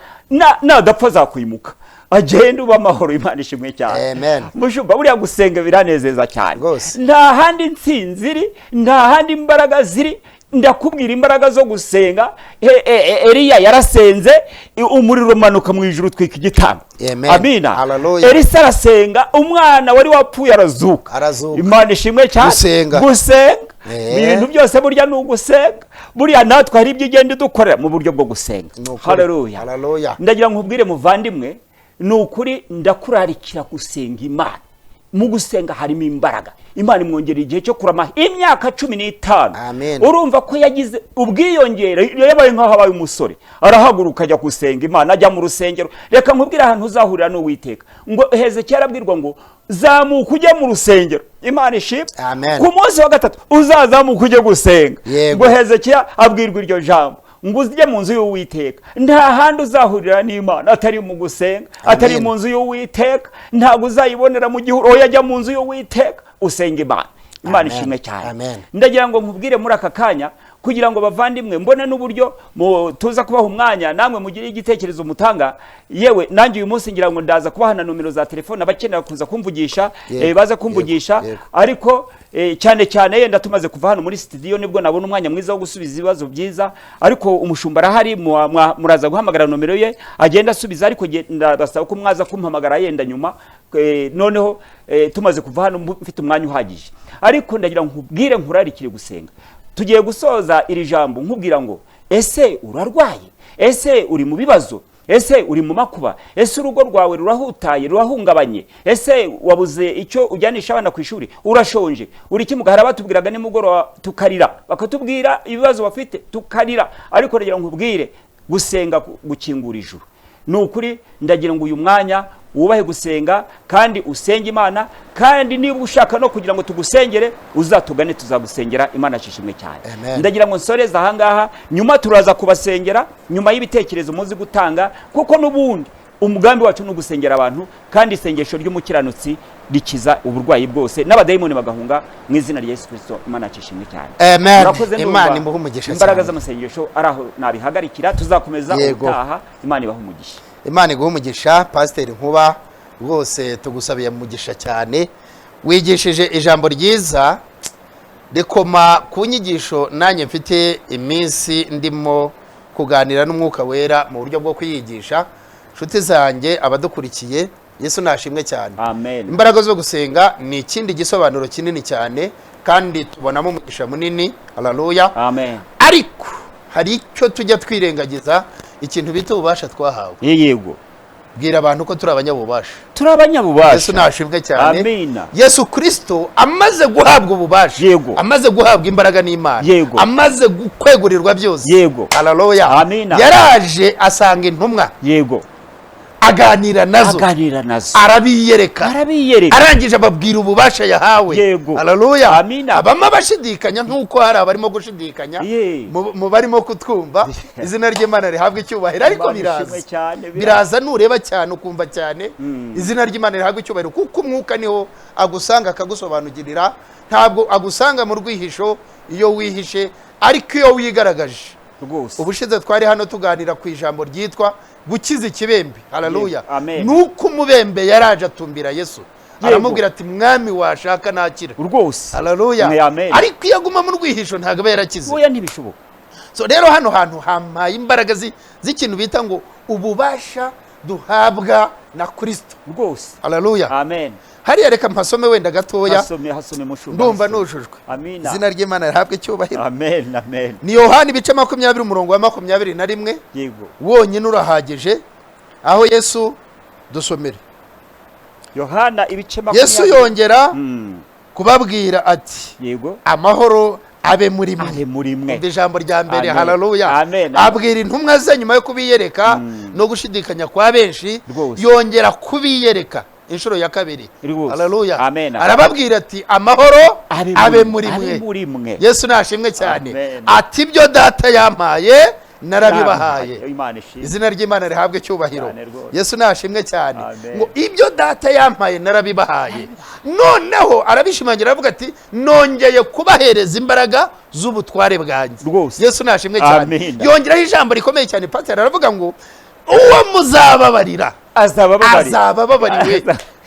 B: Nadapfa zakwimuka, agenda uba amahoro. Imana ishimwe cyane.
A: Amen.
B: Mushumba, buriya gusenga biranezeza cyane. Nta handi ntsinzi iri, nta handi imbaraga ziri. Ndakubwira imbaraga zo gusenga. Eliya yarasenze, umuriro umanuka mu ijuru utwika igitambo. Amina. Elisa arasenga, umwana wari wapfuye arazuka. Imana ishimwe cyane. Gusenga ibintu byose burya ni ugusenga. Buriya natwe hari ibyo ugenda dukorera mu buryo bwo gusenga. Haleluya. Ndagira ngo nkubwire muvandimwe, ni ukuri ndakurarikira gusenga Imana. Mu gusenga harimo imbaraga. Imana imwongera igihe cyo kurama imyaka 15. Urumva ko yagize ubwiyongere, yabaye nkaho habaye umusore. Arahaguruka ajya gusenga Imana, ajya mu rusengero. Reka nkubwire ahantu uzahurira n'Uwiteka. Ngo Hezekiya arabwirwa ngo zamuka ujye mu rusengero. Imana ishimwe. Ku munsi wa gatatu uzazamuka ujye gusenga. Ngo Hezekiya abwirwa iryo jambo, ngo uzye mu nzu y'Uwiteka. Nta handi uzahurira n'Imana atari mu gusenga, atari mu nzu y'Uwiteka. Ntabwo uzayibonera mu gihuru, oya jya mu nzu y'Uwiteka usenga Imana. Imana ishimwe cyane. Ndagira ngo nkubwire muri aka kanya kugira ngo bavandimwe mbone n'uburyo tuza kubaha umwanya namwe mugire igitekerezo mutanga. Yewe nanjye uyu munsi ngira ngo ndaza kubaha na nomero za telefone abakenera kuza kumvugisha baza kumvugisha, ariko cyane cyane yenda tumaze kuva hano muri studio nibwo nabona umwanya mwiza wo gusubiza ibibazo byiza, ariko umushumba arahari, muraza guhamagara nomero ye agenda asubiza, ariko ndabasaba ko mwaza kumpamagara yenda nyuma noneho tumaze kuva hano mfite umwanya uhagije. Ariko ndagira nkubwire nkurarikire gusenga. Tugiye gusoza iri jambo nkubwira ngo ese urarwaye, ese uri mu bibazo, ese uri mu makuba, ese urugo rwawe rurahutaye rurahungabanye, ese wabuze icyo ujyanisha abana ku ishuri, urashonje, uri kimuga. Hari abatubwiraga nimugoroba tukarira, bakatubwira ibibazo bafite tukarira, ariko ndagira nkubwire gusenga gukingura ijuru. Ni ukuri ndagira ngo uyu mwanya wubahe gusenga kandi usenge Imana, kandi niba ushaka no kugira ngo tugusengere uzatugane tuzagusengera. Imana ashishimwe cyane. Ndagira ngo nsoreze ahangaha, nyuma turaza kubasengera nyuma y'ibitekerezo muzi gutanga, kuko n'ubundi umugambi wacu no gusengera abantu, kandi isengesho ry'umukiranutsi rikiza uburwayi bwose n'abadayimoni bagahunga mu izina rya Yesu Kristo. Imana ashishimwe cyane.
A: Amen. Imana imuhe umugisha cyane.
B: Imbaraga z'amasengesho araho nabihagarikira, tuzakomeza ubutaha. Imana ibahe umugisha.
A: Imana iguhe umugisha. Pasiteri Nkuba rwose tugusabiye umugisha cyane, wigishije ijambo ryiza rikoma ku nyigisho nanjye mfite iminsi ndimo kuganira n'umwuka wera mu buryo bwo kuyigisha. Nshuti zanjye abadukurikiye, Yesu nashimwe cyane.
B: Amen.
A: Imbaraga zo gusenga ni ikindi gisobanuro kinini cyane, kandi tubonamo umugisha munini. Haleluya.
B: Amen.
A: Ariko hari icyo tujya twirengagiza, ikintu bita ububasha twahawe.
B: Yego.
A: Bwira abantu ko turi abanyabubasha.
B: Turi abanyabubasha.
A: Yesu nashimwe cyane.
B: Amina.
A: Yesu Kristo amaze guhabwa ububasha,
B: yego,
A: amaze guhabwa imbaraga n'Imana,
B: yego,
A: amaze kwegurirwa byose,
B: yego,
A: haleluya,
B: amina,
A: yaraje asanga intumwa,
B: yego,
A: aganira nazo, arabiyereka, arangije ababwira ububasha yahawe.
B: Yego.
A: Haleluya.
B: Amina.
A: Abama bashidikanya nk'uko hari abarimo gushidikanya mu barimo kutwumva. Izina ry'Imana rihabwa icyubahiro, ariko biraza nureba cyane ukumva cyane. Izina ry'Imana rihabwa icyubahiro, kuko umwuka niho agusanga akagusobanukirira. Ntabwo agusanga mu rwihisho iyo wihishe, ariko iyo wigaragaje. Ubushize twari hano tuganira ku ijambo ryitwa gukiza ikibembe. Haleluya. Nuko umubembe yaraje atumbira Yesu, aramubwira ati mwami washaka nakira rwose. Haleluya. Ariko iyo aguma mu rwihisho ntabwo aba yarakize.
B: Oya, ntibishoboka.
A: So rero hano hantu hamaye imbaraga z'ikintu bita ngo ububasha duhabwa na Kristo rwose. Haleluya.
B: Amen.
A: Hariya reka mpasome wenda gatoya,
B: hasome mushumba,
A: ndumva nujujwe.
B: Amina.
A: Izina ry'Imana rihabwe icyubahiro.
B: Amen. Amen.
A: Ni Yohana ibice 20 umurongo wa 21.
B: Yego.
A: Wonyine urahagije aho Yesu dusomere.
B: Yohana ibice 20.
A: Yesu yongera kubabwira ati, yego, amahoro abe muri mwe. Ijambo rya mbere. Haleluya. Abwira intumwa ze nyuma yo kubiyereka no gushidikanya kwa benshi, yongera kubiyereka inshuro ya kabiri. Haleluya. Arababwira ati amahoro abe muri mwe. Yesu nashimwe cyane. Ati ibyo data yampaye narabibahaye. Izina ry'Imana rihabwe icyubahiro. Yesu nashimwe cyane. Ngo ibyo data yampaye narabibahaye. Noneho arabishimangira avuga ati nongeye kubahereza imbaraga z'ubutware bwanjye. Yesu nashimwe cyane. Yongeraho ijambo rikomeye cyane. Pastor aravuga ngo uwo muzababarira azababariwe.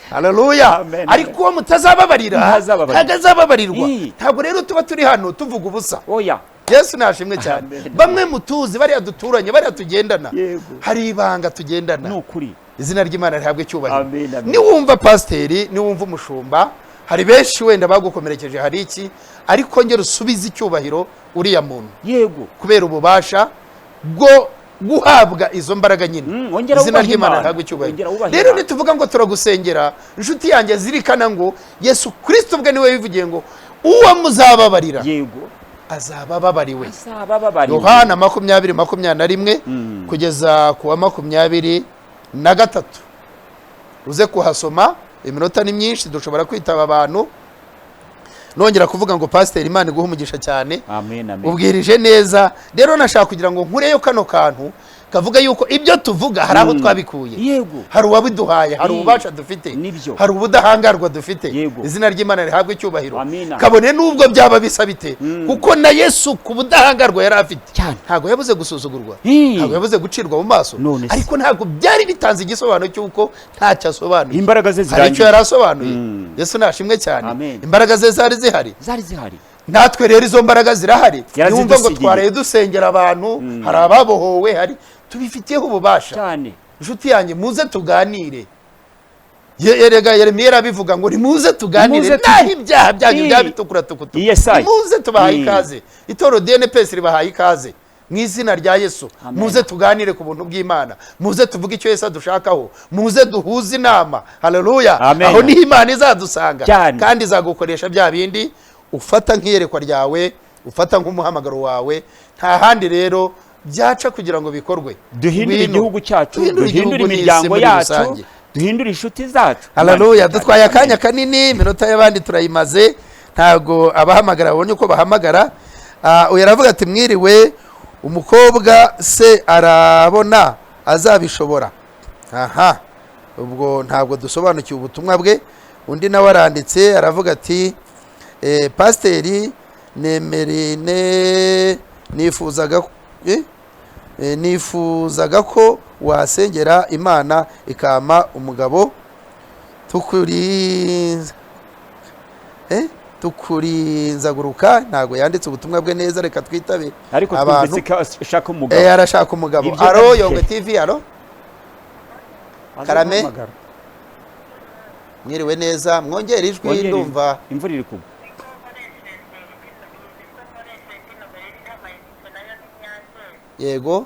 A: Haleluya. Ariko uwo mutazababarira ntazababarirwa. Ntabwo rero tuba turi hano tuvuga ubusa. Oya. Yesu nashimwe cyane. Bamwe mutuzi bariya duturanye, bariya tugendana, hari ibanga tugendana. Nukuri. Izina ry'Imana rihabwe icyubahiro. Niwumva pasiteri, niwumva umushumba, hari benshi wenda bagukomerekeje hari iki, ariko ngera usubize icyubahiro uriya muntu. Yego. Kubera ububasha bwo guhabwa izo mbaraga nyine. Izina ry'Imana rihabwe icyubahiro. Rero nituvuga ngo turagusengera, inshuti yanjye zirikana ngo Yesu Kristo ubwe niwe bivugiye ngo uwo muzababarira. Yego. Azabababariwe. Yohana 20:21 kugeza ku wa 23. Uze kuhasoma, iminota ni myinshi dushobora kwitaba abantu. Nongera kuvuga ngo pasiteri Imana iguhe umugisha cyane. Amen. Ubwirije neza. Rero nashaka kugira ngo nkureyo kano kantu kavuga yuko ibyo tuvuga hari aho twabikuye,
B: yego,
A: hari uwabiduhaye, hari ububasha dufite,
B: nibyo,
A: hari ubudahangarwa dufite,
B: yego,
A: izina ry'Imana rihabwe icyubahiro.
B: amina,
A: kabone nubwo byaba bisa bite, kuko na Yesu ku budahangarwa yari afite ntago yabuze gusuzugurwa, ntago yabuze gucirwa mu maso, ariko ntago byari bitanze igisobanuro cy'uko ntacyo asobanuye.
B: imbaraga ze
A: hari icyo yari asobanuye. Yesu nashimwe cyane. Imbaraga ze zari zihari, natwe rero izo mbaraga zirahari. Niwumva ngo twaraye dusengera abantu, hari ababohowe, hari tubifitiyeho ububasha cyane. Inshuti yanjye muze tuganire. Yerega Yeremiya arabivuga ngo nimuze tuganire naho ibyaha byanyu byabitukura tukutu. Muze tubahaye ikaze. Itoro DNPS ribahaye ikaze mu izina rya Yesu. Muze tuganire ku buntu bw'Imana, muze tuvuge icyo Yesu adushakaho, muze duhuze inama. Haleluya. Aho niho Imana izadusanga kandi izagukoresha bya bindi ufata nk'iyerekwa ryawe, ufata nk'umuhamagaro wawe. Nta handi rero byaca kugira ngo bikorwe.
B: Duhindure igihugu cyacu, duhindure imiryango yacu, duhindure inshuti zacu.
A: Haleluya. Dutwaye akanya kanini, iminota y'abandi turayimaze, ntago abahamagara babonye uko bahamagara. Uyu aravuga ati mwiriwe, umukobwa se arabona azabishobora. Aha, ubwo ntabwo dusobanukiwe ubutumwa bwe. Undi nawe aranditse aravuga ati pasiteri nemerine nifuzaga ko wasengera Imana ikama umugabo tukurinzaguruka. Ntago yanditse ubutumwa bwe neza, reka twitabe abantu. Arashaka umugabo. Aro Yongwe TV, aro Karame, mwiriwe neza, mwongere ijwi, ndumva
B: imvura iri kugwa.
A: Yego.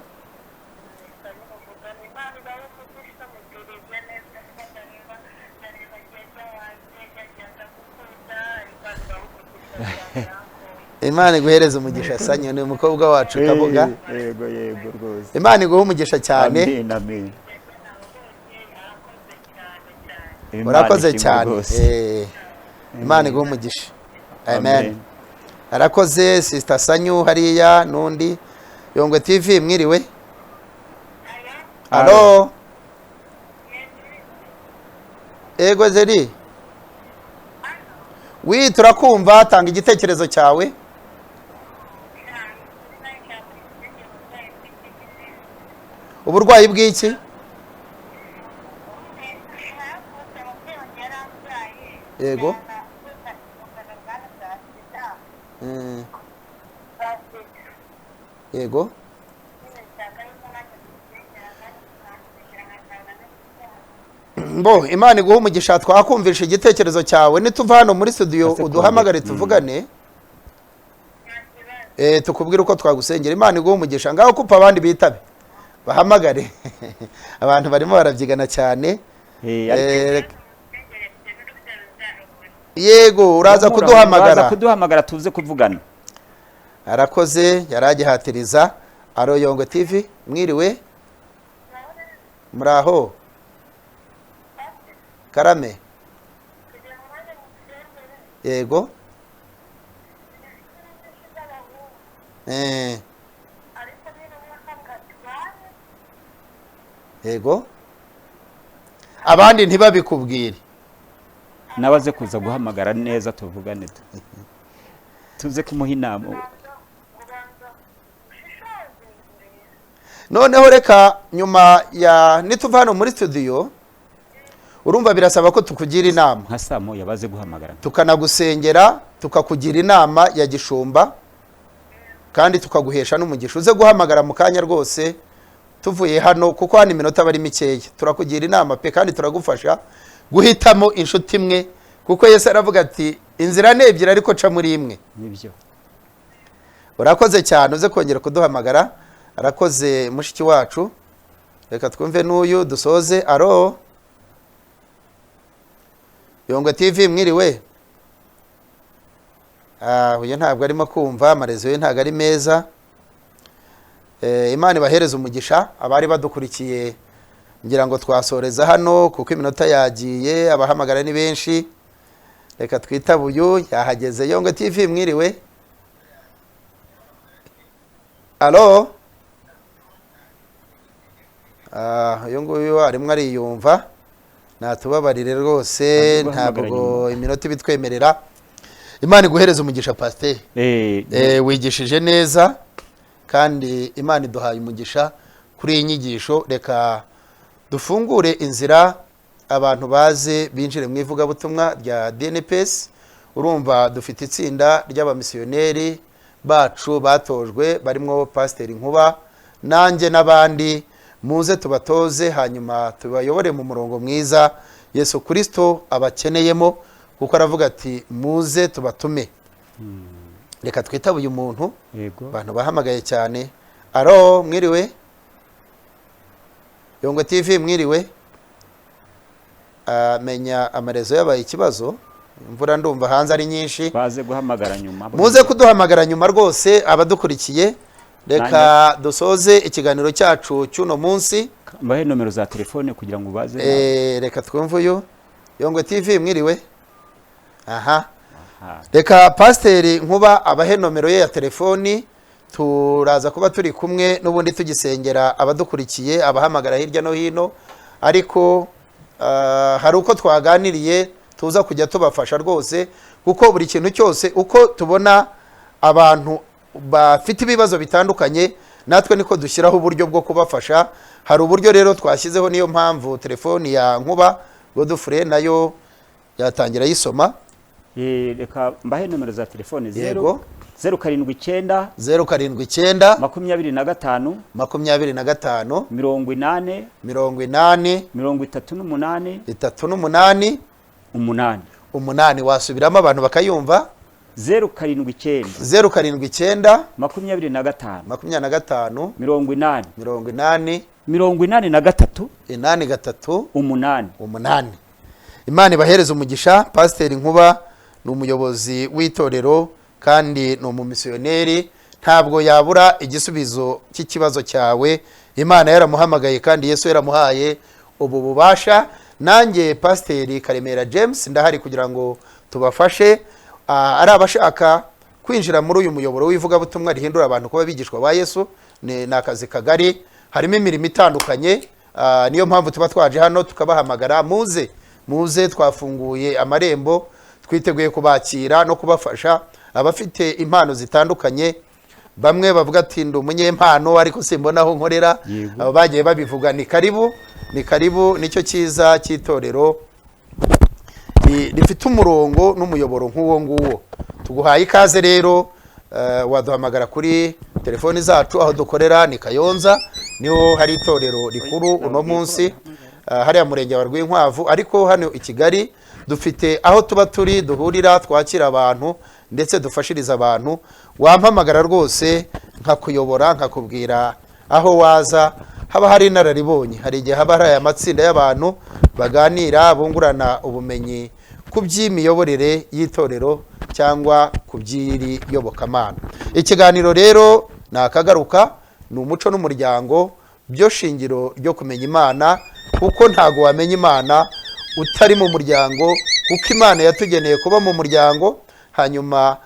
A: Imana iguhereze umugisha Sanyo, ni umukobwa wacu Kabuga.
B: Yego rwose.
A: Imana iguhe umugisha cyane.
B: Amen.
A: Urakoze cyane. Imana iguhe umugisha. Amen. Arakoze Sister Sanyu hariya nundi. Yongwe TV, mwiriwe. Alo. Ego Zeri. Turakumva, tanga igitekerezo cyawe. Uburwayi bw'iki? Yego. Yego. Bo Imana iguhe umugisha, twakumvisha igitekerezo cyawe. Nituva hano muri studio uduhamagare tuvugane, tukubwira uko twagusengera. Imana iguhe umugisha. Ngaho kupa abandi bitabe bahamagare. Abantu barimo barabyigana cyane. Yego, uraza kuduhamagara
B: tuze kuvugana.
A: Arakoze, yaragihatiriza. Aro Yongwe TV, mwiriwe. Muraho Karame. Yego. Yego. Abandi ntibabikubwire.
B: Nabaze kuza guhamagara neza tuvugane. Tuze kumuha inama.
A: Noneho reka nyuma ya nituva hano muri studio, urumva birasaba ko tukugira inama.
B: Nka Samo yabaze guhamagara.
A: Tukanagusengera, tukakugira inama ya gishumba, kandi tukaguhesha n'umugisha. Uze guhamagara mu kanya rwose tuvuye hano, kuko hano iminota bari mikeya. Turakugira inama pe, kandi turagufasha guhitamo inshuti imwe, kuko Yesu aravuga ati inzira ni ebyiri ariko ca muri imwe.
B: Nibyo.
A: Urakoze cyane, uze kongera kuduhamagara. Arakoze mushiki wacu. Reka twumve n'uyu dusoze. Aro Yongwe TV, mwiriwe. Uyu ntabwo arimo kumva, amarezo ye ntabwo ari meza. Imana ibahereze umugisha abari badukurikiye. Ngira ngo twasoreza hano kuko iminota yagiye, abahamagara ni benshi. Reka twitaba uyu, yahageze. Yongwe TV, mwiriwe. Alo. uyu nguyu arimo ariyumva natubabarire rwose ntabwo iminota ibitwemerera. Imana iguhereza umugisha pasiteri, wigishije neza kandi Imana iduhaye umugisha kuri iyi nyigisho. Reka dufungure inzira abantu baze binjire mu ivugabutumwa rya DNPS. Urumva dufite itsinda ry'abamisiyoneri bacu batojwe barimo pasiteri Nkuba nanjye n'abandi, muze tubatoze hanyuma tubayobore mu murongo mwiza Yesu Kristo abakeneyemo, kuko aravuga ati muze tubatume. Reka twitabe uyu muntu, abantu bahamagaye cyane. Aro, mwiriwe Yongwe TV, mwiriwe. Menya amarezo yabaye ikibazo, imvura ndumva hanze ari nyinshi,
B: baze guhamagara nyuma,
A: muze kuduhamagara nyuma rwose abadukurikiye. Reka dusoze ikiganiro cyacu cy'uno munsi.
B: Mbahe nomero za telefone kugira ngo baze.
A: Reka twumve uyu. Yongwe TV, mwiriwe. Aha. Reka pasiteri Nkuba abahe nomero ye ya telefoni, turaza kuba turi kumwe n'ubundi tugisengera abadukurikiye abahamagara hirya no hino, ariko hari uko twaganiriye tuza kujya tubafasha rwose, kuko buri kintu cyose uko tubona abantu bafite ibibazo bitandukanye natwe niko dushyiraho uburyo bwo kubafasha. Hari uburyo rero twashyizeho, niyo mpamvu telefoni ya Nkuba Godfrey nayo yatangira yisoma.
B: Reka mbahe nomero za telefone.
A: 0
B: 079
A: 079
B: 25
A: 25
B: 80
A: 80
B: 38 8.
A: Wasubiramo abantu bakayumva.
B: 079
A: 079
B: 25
A: 25
B: 80
A: 80
B: 83
A: 8. Imana ibahereza umugisha. Pasiteri Nkuba ni umuyobozi w'itorero kandi ni umumisiyoneri, ntabwo yabura igisubizo cy'ikibazo cyawe. Imana yaramuhamagaye kandi Yesu yaramuhaye ubu bubasha. Nanjye Pasiteri Karemera James ndahari kugira ngo tubafashe. Ari abashaka kwinjira muri uyu muyoboro w'ivugabutumwa rihindura abantu kuba bigishwa ba Yesu, ni akazi kagari, harimo imirimo itandukanye. Niyo mpamvu tuba twaje hano tukabahamagara. Muze twafunguye amarembo, twiteguye kubakira no kubafasha. Abafite impano zitandukanye, bamwe bavuga ati ndi umunyempano ariko simbona aho nkorera, abo bagiye babivuga. Ni karibu, nicyo cyiza cy'itorero rifite umurongo n'umuyoboro nk'uwo nguwo. Tuguhaye ikaze rero. Waduhamagara kuri telefoni zacu, aho dukorera ni Kayonza, niho hari itorero rikuru uno munsi, hariya murenge wa Rwinkwavu. Ariko hano i Kigali dufite aho tuba turi duhurira, twakira abantu ndetse dufashiriza abantu. Wampamagara rwose nkakuyobora, nkakubwira aho waza. Haba hari inararibonye, hari igihe haba hari aya matsinda y'abantu baganira bungurana ubumenyi ku by'imiyoborere y'itorero cyangwa ku by'iri yobokamana. Ikiganiro rero nakagaruka, ni umuco n'umuryango, byo shingiro ryo kumenya Imana, kuko ntago wamenya Imana utari mu muryango, kuko Imana yatugeneye kuba mu muryango, hanyuma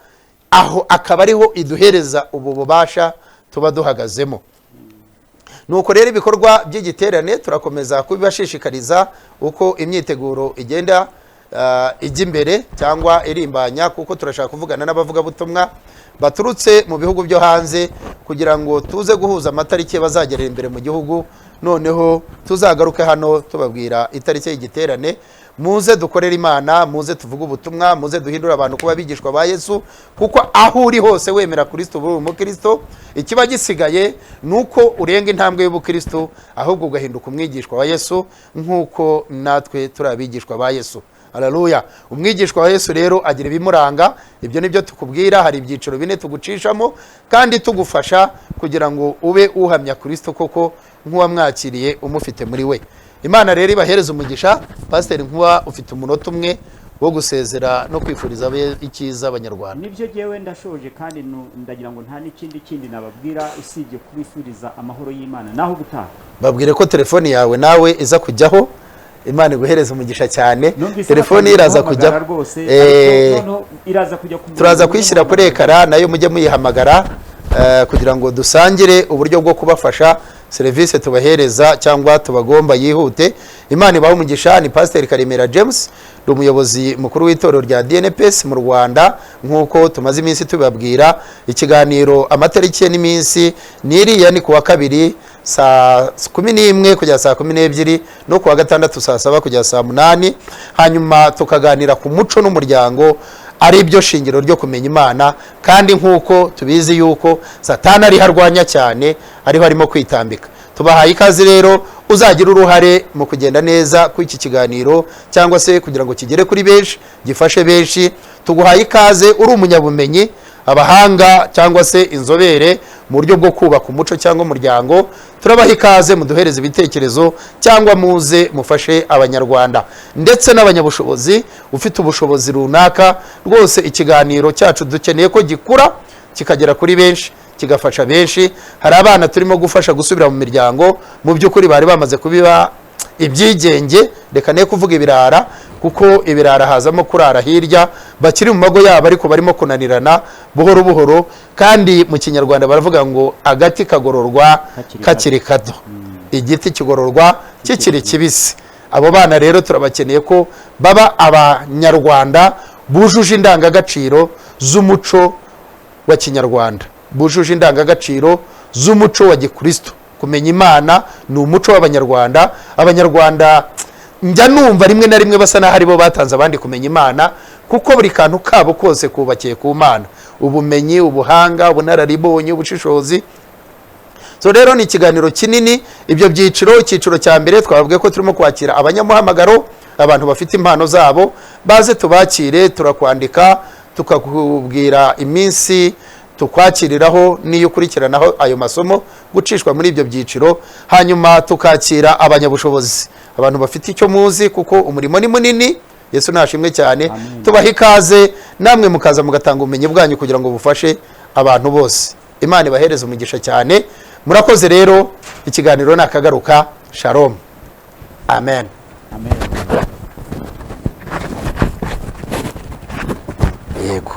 A: aho akaba ariho iduhereza ubu bubasha tuba duhagazemo. Nuko rero ibikorwa by'igiterane turakomeza kubibashishikariza uko imyiteguro igenda ijya imbere cyangwa irimbanya, kuko turashaka kuvugana n'abavugabutumwa baturutse mu bihugu byo hanze kugira ngo tuze guhuza amatariki bazagerera imbere mu gihugu. Noneho tuzagaruke hano tubabwira itariki y'igiterane. Muze dukorera Imana, muze tuvuge ubutumwa, muze duhindura abantu kuba bigishwa ba Yesu, kuko aho uri hose wemera Kristo uri umukristo. Ikiba gisigaye nuko urenga intambwe y'ubukristo, ahubwo ugahinduka umwigishwa wa Yesu nk'uko natwe turi abigishwa ba Yesu. Haleluya. Umwigishwa wa Yesu rero agira ibimuranga. Ibyo nibyo tukubwira. Hari ibyiciro 4 tugucishamo kandi tugufasha kugira ngo ube uhamya Kristo koko nk'uwamwakiriye umufite muri we. Imana rero ibahereza umugisha. Pasiteri Nkuba, ufite umunota umwe wo gusezera no kwifuriza icyiza abanyarwanda.
B: Nibyo jewe ndashoje, kandi ndagira ngo nta n'ikindi nababwira usibye kubifuriza amahoro y'Imana naho gutaha. Babwire
A: ko telefoni yawe nawe iza kujyaho. Imana iguhereza umugisha cyane. Telefoni iraza kujyaho, turaza kwishyira kuri ekara, nayo mujye muyihamagara kugira ngo dusangire uburyo bwo kubafasha serivisi tubahereza cyangwa tubagomba yihute. Imana ibahe umugisha. Ni Pastor Karemera James, ndi umuyobozi mukuru w'itorero rya DNPS mu Rwanda. Nk'uko tumaze iminsi tubabwira, ikiganiro amatariki n'iminsi niriya ni kuwa kabiri saa 11 kugera saa 12 no kuwa gatandatu saa 7 kugera saa 8. Hanyuma tukaganira ku muco n'umuryango, ari byo shingiro ryo kumenya Imana. Kandi nk'uko tubizi yuko Satani ari harwanya cyane, ariho arimo kwitambika. Tubahaye ikaze rero, uzagira uruhare mu kugenda neza ku iki kiganiro cyangwa se kugira ngo kigere kuri benshi, gifashe benshi. Tuguhaye ikaze, uri umunyabumenyi, abahanga cyangwa se inzobere mu buryo bwo kubaka umuco cyangwa umuryango. Turabaha ikaze, muduhereze ibitekerezo cyangwa muze mufashe abanyarwanda ndetse n'abanyabushobozi. Ufite ubushobozi runaka, rwose ikiganiro cyacu dukeneye ko gikura kikagera kuri benshi, kigafasha benshi. Hari abana turimo gufasha gusubira mu miryango, mu by'ukuri bari bamaze kubiba ibyigenge, reka ne kuvuga ibirara, kuko ibirara hazamo kurara hirya, bakiri mu mago yabo ariko barimo kunanirana buhoro buhoro. Kandi mu Kinyarwanda baravuga ngo agati kagororwa kakiri kato, igiti kigororwa kikiri kibisi. Abo bana rero turabakeneye ko baba abanyarwanda bujuje indangagaciro z'umuco wa Kinyarwanda, bujuje indangagaciro z'umuco wa Gikristo. Kumenya Imana ni umuco w'abanyarwanda. Abanyarwanda njya numva rimwe na rimwe basa naho aribo batanze abandi kumenya Imana, kuko buri kantu kabo kose kubakiye ku Mana: ubumenyi, ubuhanga, ubunararibonye, ubushishozi. So rero ni ikiganiro kinini. Ibyo byiciro, icyiciro cya mbere twavuga ko turimo kwakira abanyamuhamagaro, abantu bafite impano zabo, baze tubakire. Turakwandika tukakubwira iminsi tukwakiriraho n'iyo ukurikiranaho ayo masomo gucishwa muri ibyo byiciro. Hanyuma tukakira abanyabushobozi, abantu bafite icyo muzi, kuko umurimo ni munini. Yesu nashimwe cyane. Tubaha ikaze, namwe mukaza mugatanga ubumenyi bwanyu kugira ngo bufashe abantu bose. Imana ibahereze umugisha cyane. Murakoze rero, ikiganiro nakagaruka. Shalom. Amen.
B: Amen.
A: Yego.